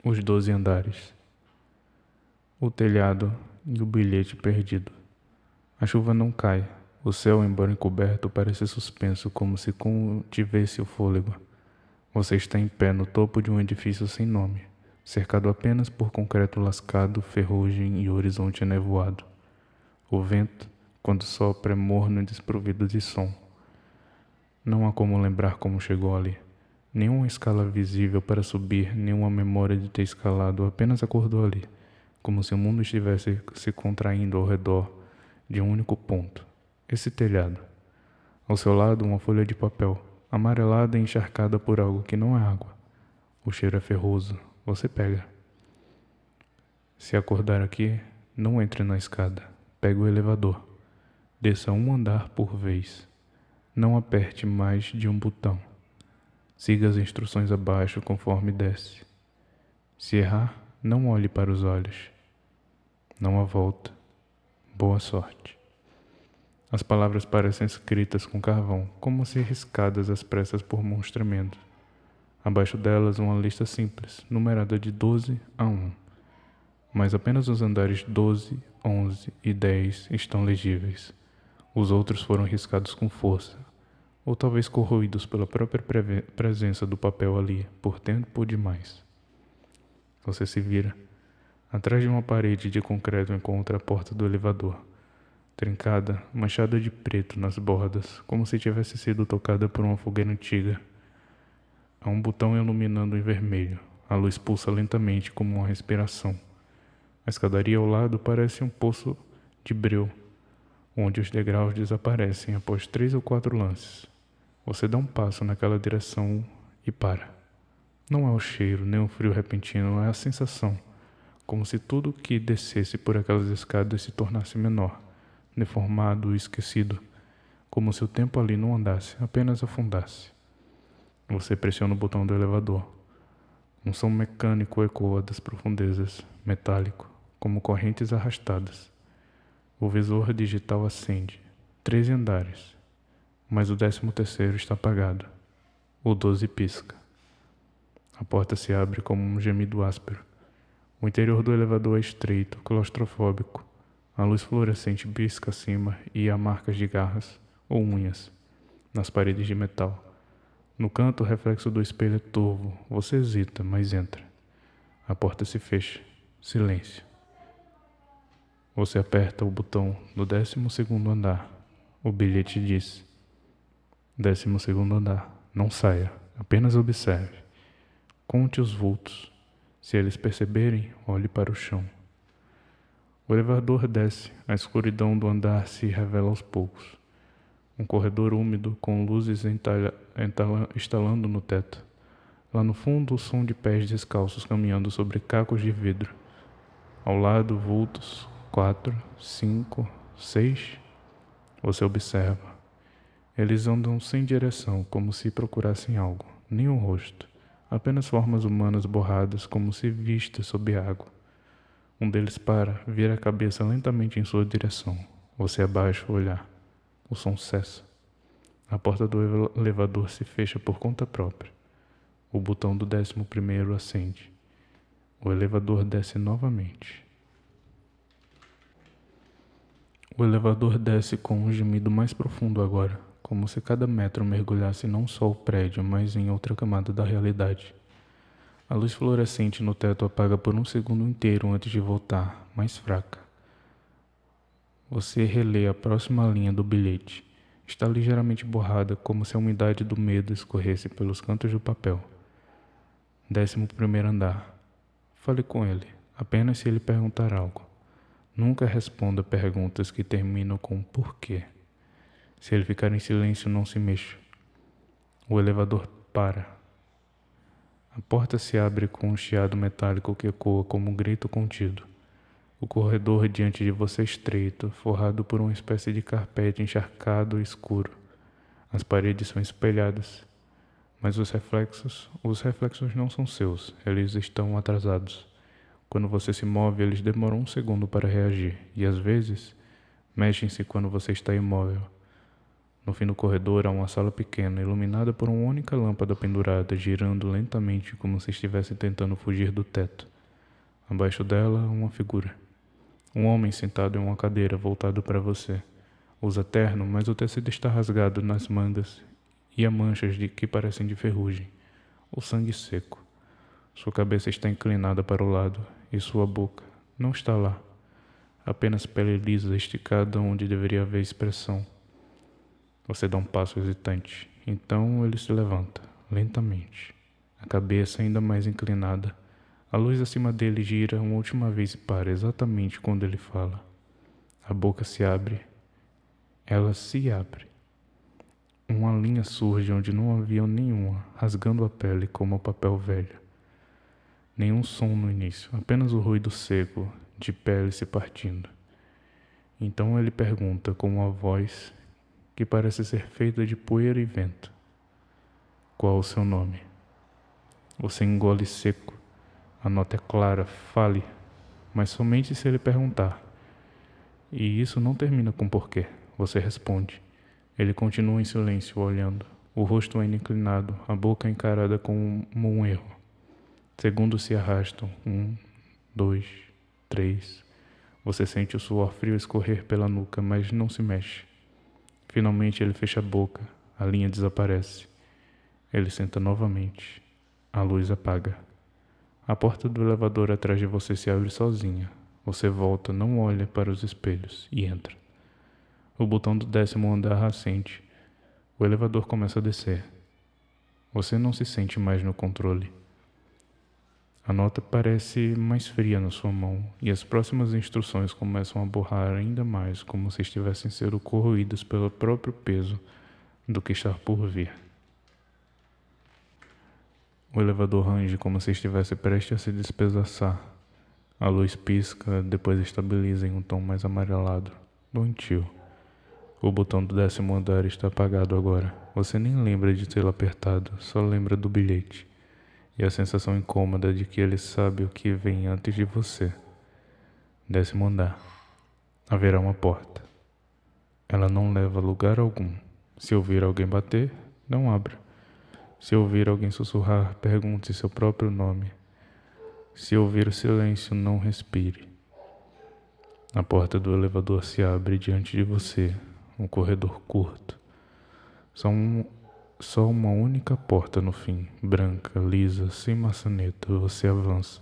Os 12 andares. O telhado e o bilhete perdido. A chuva não cai. O céu, embora encoberto, parece suspenso, como se contivesse o fôlego. Você está em pé no topo de um edifício sem nome, cercado apenas por concreto lascado, ferrugem e horizonte nevoado. O vento, quando sopra, é morno e desprovido de som. Não há como lembrar como chegou ali. Nenhuma escala visível para subir, nenhuma memória de ter escalado, apenas acordou ali, como se o mundo estivesse se contraindo ao redor de um único ponto. Esse telhado. Ao seu lado, uma folha de papel, amarelada e encharcada por algo que não é água. O cheiro é ferroso. Você pega. Se acordar aqui, não entre na escada. Pegue o elevador. Desça um andar por vez. Não aperte mais de um botão. Siga as instruções abaixo conforme desce. Se errar, não olhe para os olhos. Não há volta. Boa sorte. As palavras parecem escritas com carvão, como se riscadas às pressas por mãos tremendas. Abaixo delas, uma lista simples, numerada de 12 a 1. Mas apenas os andares 12, 11 e 10 estão legíveis. Os outros foram riscados com força, ou talvez corroídos pela própria presença do papel ali, por tempo demais. Você se vira. Atrás de uma parede de concreto encontra a porta do elevador, trincada, manchada de preto nas bordas, como se tivesse sido tocada por uma fogueira antiga. Há um botão iluminando em vermelho. A luz pulsa lentamente como uma respiração. A escadaria ao lado parece um poço de breu, onde os degraus desaparecem após 3 ou 4 lances. Você dá um passo naquela direção e para. Não é o cheiro, nem o frio repentino, é a sensação, como se tudo que descesse por aquelas escadas se tornasse menor, deformado e esquecido, como se o tempo ali não andasse, apenas afundasse. Você pressiona o botão do elevador. Um som mecânico ecoa das profundezas, metálico, como correntes arrastadas. O visor digital acende. 13 andares. Mas o 13º está apagado. O 12 pisca. A porta se abre como um gemido áspero. O interior do elevador é estreito, claustrofóbico. A luz fluorescente pisca acima e há marcas de garras, ou unhas, nas paredes de metal. No canto, o reflexo do espelho é turvo. Você hesita, mas entra. A porta se fecha. Silêncio. Você aperta o botão do 12º andar. O bilhete diz: 12º andar. Não saia. Apenas observe. Conte os vultos. Se eles perceberem, olhe para o chão. O elevador desce. A escuridão do andar se revela aos poucos. Um corredor úmido com luzes estalando no teto. Lá no fundo, o som de pés descalços caminhando sobre cacos de vidro. Ao lado, vultos. 4, 5, 6. Você observa. Eles andam sem direção, como se procurassem algo. Nem o rosto. Apenas formas humanas borradas, como se vistas sob água. Um deles para, vira a cabeça lentamente em sua direção. Você abaixa o olhar. O som cessa. A porta do elevador se fecha por conta própria. O botão do 11º acende. O elevador desce novamente. O elevador desce com um gemido mais profundo agora, como se cada metro mergulhasse não só o prédio, mas em outra camada da realidade. A luz fluorescente no teto apaga por um segundo inteiro antes de voltar, mais fraca. Você relê a próxima linha do bilhete. Está ligeiramente borrada, como se a umidade do medo escorresse pelos cantos do papel. 11º andar. Fale com ele, apenas se ele perguntar algo. Nunca responda perguntas que terminam com porquê. Se ele ficar em silêncio, não se mexa. O elevador para. A porta se abre com um chiado metálico que ecoa como um grito contido. O corredor diante de você é estreito, forrado por uma espécie de carpete encharcado e escuro. As paredes são espelhadas, mas os reflexos não são seus, eles estão atrasados. Quando você se move, eles demoram um segundo para reagir, e às vezes, mexem-se quando você está imóvel. No fim do corredor há uma sala pequena, iluminada por uma única lâmpada pendurada, girando lentamente como se estivesse tentando fugir do teto. Abaixo dela, uma figura. Um homem sentado em uma cadeira, voltado para você. Usa terno, mas o tecido está rasgado nas mangas e há manchas que parecem de ferrugem. O sangue seco. Sua cabeça está inclinada para o lado e sua boca não está lá. Apenas pele lisa esticada onde deveria haver expressão. Você dá um passo hesitante. Então ele se levanta, lentamente. A cabeça ainda mais inclinada. A luz acima dele gira uma última vez e para exatamente quando ele fala. A boca se abre. Ela se abre. Uma linha surge onde não havia nenhuma, rasgando a pele como papel velho. Nenhum som no início, apenas o ruído seco de pele se partindo. Então ele pergunta com uma voz que parece ser feita de poeira e vento. Qual o seu nome? Você engole seco. A nota é clara, fale, mas somente se ele perguntar. E isso não termina com porquê. Você responde. Ele continua em silêncio, olhando. O rosto ainda inclinado, a boca encarada como um erro. Segundos se arrastam. 1, 2, 3. Você sente o suor frio escorrer pela nuca, mas não se mexe. Finalmente ele fecha a boca. A linha desaparece. Ele senta novamente. A luz apaga. A porta do elevador atrás de você se abre sozinha. Você volta, não olha para os espelhos e entra. O botão do 10º andar acende. O elevador começa a descer. Você não se sente mais no controle. A nota parece mais fria na sua mão e as próximas instruções começam a borrar ainda mais, como se estivessem sendo corroídas pelo próprio peso do que está por vir. O elevador range como se estivesse prestes a se despedaçar. A luz pisca, depois estabiliza em um tom mais amarelado, doentio. O botão do 10º andar está apagado agora. Você nem lembra de tê-lo apertado, só lembra do bilhete. E a sensação incômoda de que ele sabe o que vem antes de você. 10º andar. Haverá uma porta. Ela não leva a lugar algum. Se ouvir alguém bater, não abra. Se ouvir alguém sussurrar, pergunte seu próprio nome. Se ouvir o silêncio, não respire. A porta do elevador se abre diante de você. Um corredor curto. Só uma única porta no fim, branca, lisa, sem maçaneta. Você avança,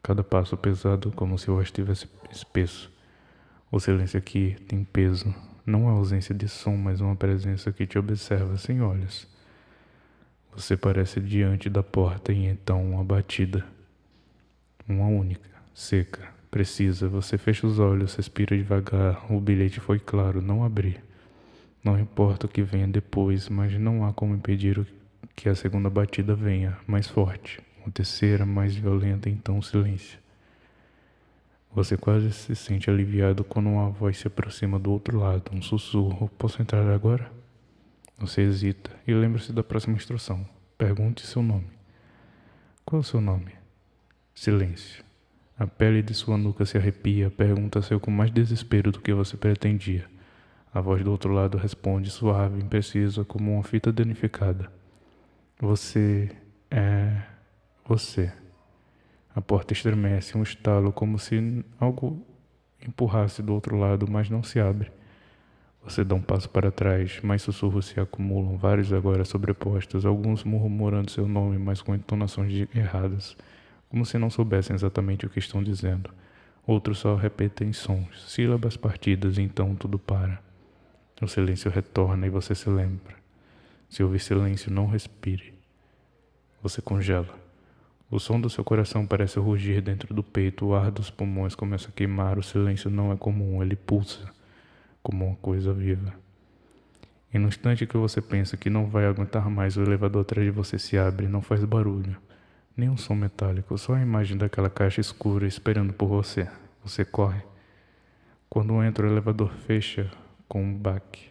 cada passo pesado como se o ar estivesse espesso. O silêncio aqui tem peso, não a ausência de som, mas uma presença que te observa sem olhos. Você parece diante da porta e então uma batida. Uma única, seca, precisa. Você fecha os olhos, respira devagar. O bilhete foi claro, não abrir. Não importa o que venha depois, mas não há como impedir que a segunda batida venha, mais forte, uma terceira, mais violenta, então silêncio. Você quase se sente aliviado quando uma voz se aproxima do outro lado, um sussurro. Posso entrar agora? Você hesita e lembra-se da próxima instrução. Pergunte seu nome. Qual é o seu nome? Silêncio. A pele de sua nuca se arrepia, pergunta-se com mais desespero do que você pretendia. A voz do outro lado responde, suave, imprecisa, como uma fita danificada. Você é... você. A porta estremece, um estalo, como se algo empurrasse do outro lado, mas não se abre. Você dá um passo para trás, mais sussurros se acumulam, vários agora sobrepostos, alguns murmurando seu nome, mas com entonações erradas, como se não soubessem exatamente o que estão dizendo. Outros só repetem sons, sílabas partidas, e então tudo para. O silêncio retorna e você se lembra. Se ouvir silêncio, não respire. Você congela. O som do seu coração parece rugir dentro do peito, o ar dos pulmões começa a queimar, o silêncio não é comum, ele pulsa, como uma coisa viva. E no instante que você pensa que não vai aguentar mais, o elevador atrás de você se abre, não faz barulho, nem um som metálico, só a imagem daquela caixa escura esperando por você. Você corre. Quando entra, o elevador fecha com um baque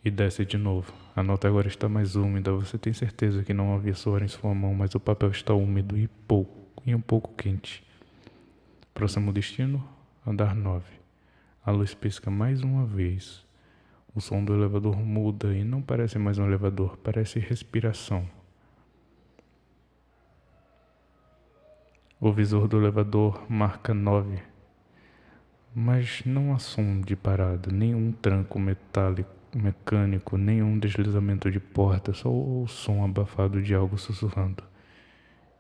e desce de novo. A nota agora está mais úmida. Você tem certeza que não havia suor em sua mão, mas o papel está úmido e um pouco quente. Próximo destino, andar 9. A luz pisca mais uma vez. O som do elevador muda e não parece mais um elevador, parece respiração. O visor do elevador marca 9, mas não há som de parada, nenhum tranco mecânico, nenhum deslizamento de porta, só o som abafado de algo sussurrando.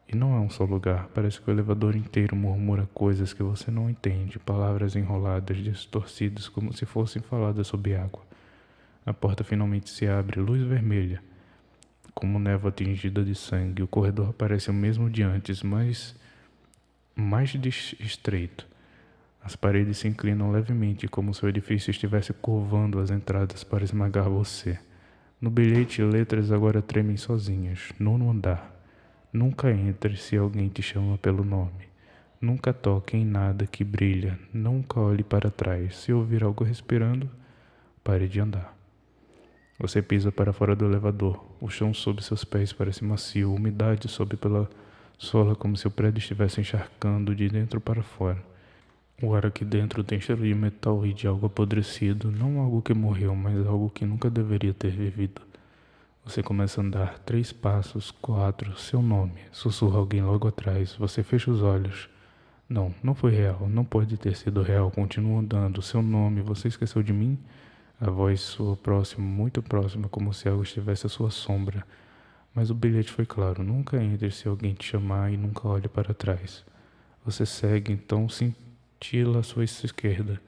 E não é um só lugar, parece que o elevador inteiro murmura coisas que você não entende, palavras enroladas, distorcidas, como se fossem faladas sob água. A porta finalmente se abre, luz vermelha, como névoa tingida de sangue. O corredor parece o mesmo de antes, mas mais estreito. As paredes se inclinam levemente, como se o edifício estivesse curvando as entradas para esmagar você. No bilhete, letras agora tremem sozinhas. 9º andar. Nunca entre se alguém te chama pelo nome. Nunca toque em nada que brilha. Nunca olhe para trás. Se ouvir algo respirando, pare de andar. Você pisa para fora do elevador. O chão sob seus pés parece macio. A umidade sobe pela sola como se o prédio estivesse encharcando de dentro para fora. O ar aqui dentro tem cheiro de metal e de algo apodrecido. Não algo que morreu, mas algo que nunca deveria ter vivido. Você começa a andar 3 passos, 4, seu nome. Sussurra alguém logo atrás. Você fecha os olhos. Não foi real. Não pode ter sido real. Continua andando. Seu nome. Você esqueceu de mim? A voz soa próxima, muito próxima, como se algo estivesse à sua sombra. Mas o bilhete foi claro. Nunca entre se alguém te chamar e nunca olhe para trás. Você segue, então cintila à sua esquerda.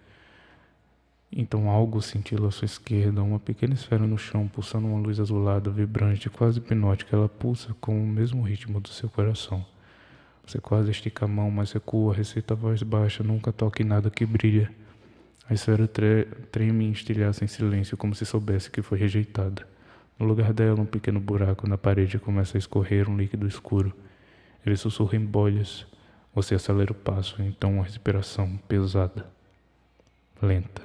Então algo cintila à sua esquerda, uma pequena esfera no chão, pulsando uma luz azulada, vibrante, quase hipnótica. Ela pulsa com o mesmo ritmo do seu coração. Você quase estica a mão, mas recua, recita a voz baixa, nunca toque em nada que brilha. A esfera treme em estilhaça em silêncio, como se soubesse que foi rejeitada. No lugar dela, um pequeno buraco na parede começa a escorrer um líquido escuro. Ele sussurra em bolhas. Você acelera o passo, então uma respiração pesada, lenta,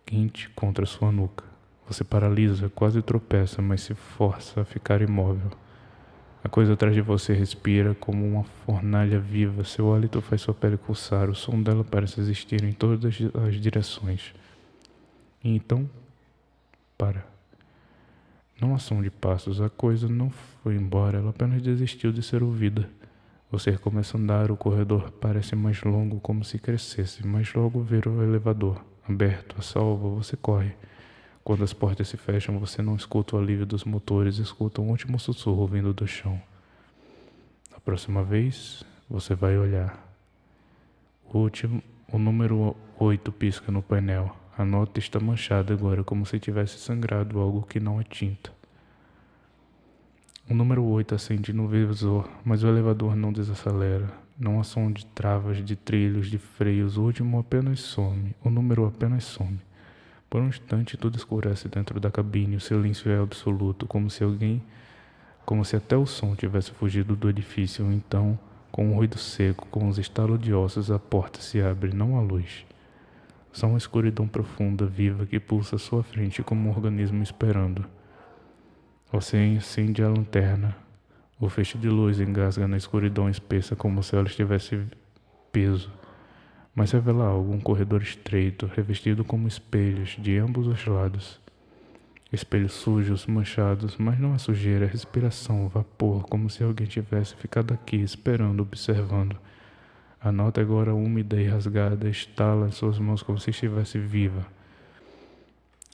quente contra sua nuca. Você paralisa, quase tropeça, mas se força a ficar imóvel. A coisa atrás de você respira como uma fornalha viva. Seu hálito faz sua pele pulsar. O som dela parece existir em todas as direções. E então, para. Não há som de passos. A coisa não foi embora. Ela apenas desistiu de ser ouvida. Você começa a andar. O corredor parece mais longo, como se crescesse. Mas logo vê o elevador aberto, a salvo. Você corre. Quando as portas se fecham, você não escuta o alívio dos motores, escuta um último sussurro vindo do chão. A próxima vez, você vai olhar. O número 8 pisca no painel. A nota está manchada agora, como se tivesse sangrado algo que não é tinta. O número 8 acende no visor, mas o elevador não desacelera. Não há som de travas, de trilhos, de freios. O último apenas some. O número apenas some. Por um instante tudo escurece dentro da cabine, o silêncio é absoluto, como se até o som tivesse fugido do edifício. Então, com um ruído seco, com os estalos de ossos, a porta se abre, não há luz. Só uma escuridão profunda, viva, que pulsa à sua frente como um organismo esperando. Você acende a lanterna. O feixe de luz engasga na escuridão espessa, como se ela estivesse peso. Mas revela algo, um corredor estreito, revestido como espelhos de ambos os lados. Espelhos sujos, manchados, mas não é sujeira, é respiração, vapor, como se alguém tivesse ficado aqui, esperando, observando. A nota agora úmida e rasgada estala em suas mãos como se estivesse viva.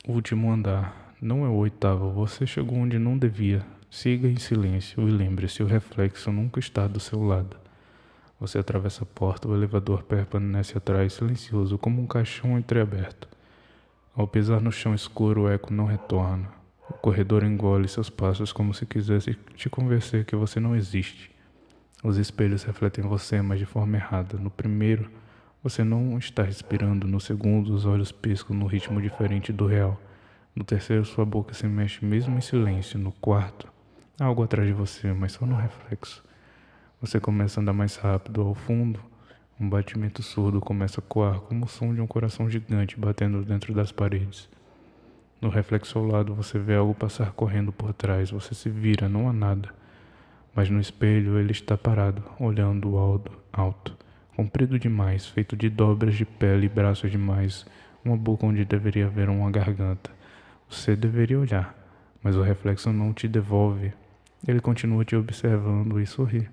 O último andar, não é o 8º, você chegou onde não devia. Siga em silêncio e lembre-se, o reflexo nunca está do seu lado. Você atravessa a porta, o elevador permanece atrás, silencioso, como um caixão entreaberto. Ao pisar no chão escuro, o eco não retorna. O corredor engole seus passos como se quisesse te convencer que você não existe. Os espelhos refletem você, mas de forma errada. No primeiro, você não está respirando. No segundo, os olhos piscam num ritmo diferente do real. No terceiro, sua boca se mexe mesmo em silêncio. No quarto, há algo atrás de você, mas só no reflexo. Você começa a andar mais rápido. Ao fundo, um batimento surdo começa a coar como o som de um coração gigante batendo dentro das paredes. No reflexo ao lado, você vê algo passar correndo por trás. Você se vira, não há nada. Mas no espelho, ele está parado, olhando alto, comprido demais, feito de dobras de pele e braços demais. uma boca onde deveria haver uma garganta. Você deveria olhar, mas o reflexo não te devolve. Ele continua te observando e sorri.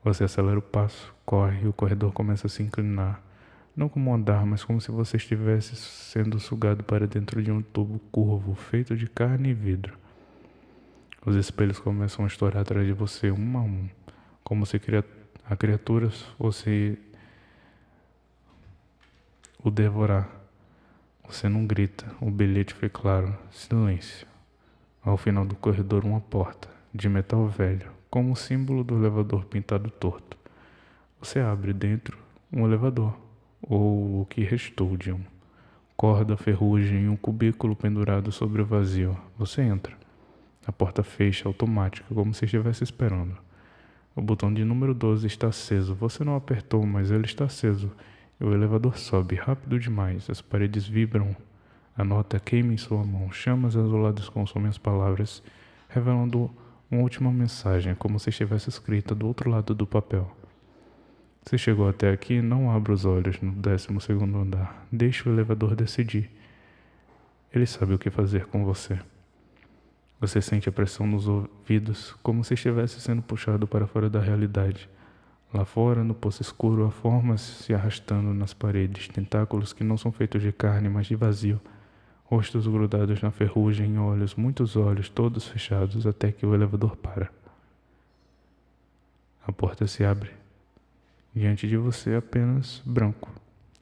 Você acelera o passo, corre e o corredor começa a se inclinar. Não como um andar, mas como se você estivesse sendo sugado para dentro de um tubo curvo, feito de carne e vidro. Os espelhos começam a estourar atrás de você, um a um, como se a criatura fosse o devorar. Você não grita, o bilhete foi claro, silêncio. Ao final do corredor, uma porta, de metal velho, como o símbolo do elevador pintado torto. Você abre dentro um elevador, ou o que restou de um. Corda, ferrugem e um cubículo pendurado sobre o vazio. Você entra. A porta fecha automática, como se estivesse esperando. O botão de número 12 está aceso. Você não apertou, mas ele está aceso. E o elevador sobe rápido demais. As paredes vibram. A nota queima em sua mão. Chamas azuladas consomem as palavras, revelando uma última mensagem, como se estivesse escrita do outro lado do papel. Se chegou até aqui, não abra os olhos no 12º andar. Deixe o elevador decidir. Ele sabe o que fazer com você. Você sente a pressão nos ouvidos, como se estivesse sendo puxado para fora da realidade. Lá fora, no poço escuro, há formas se arrastando nas paredes, tentáculos que não são feitos de carne, mas de vazio. Rostos grudados na ferrugem, olhos, muitos olhos, todos fechados, até que o elevador para. A porta se abre. Diante de você apenas branco.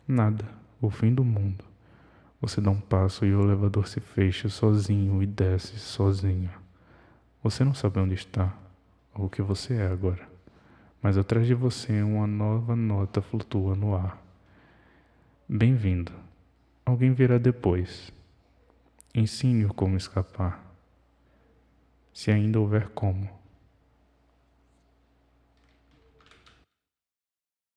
Nada. O fim do mundo. Você dá um passo e o elevador se fecha sozinho e desce sozinho. Você não sabe onde está, ou o que você é agora. Mas atrás de você uma nova nota flutua no ar. Bem-vindo. Alguém virá depois. Ensine-o como escapar. Se ainda houver como.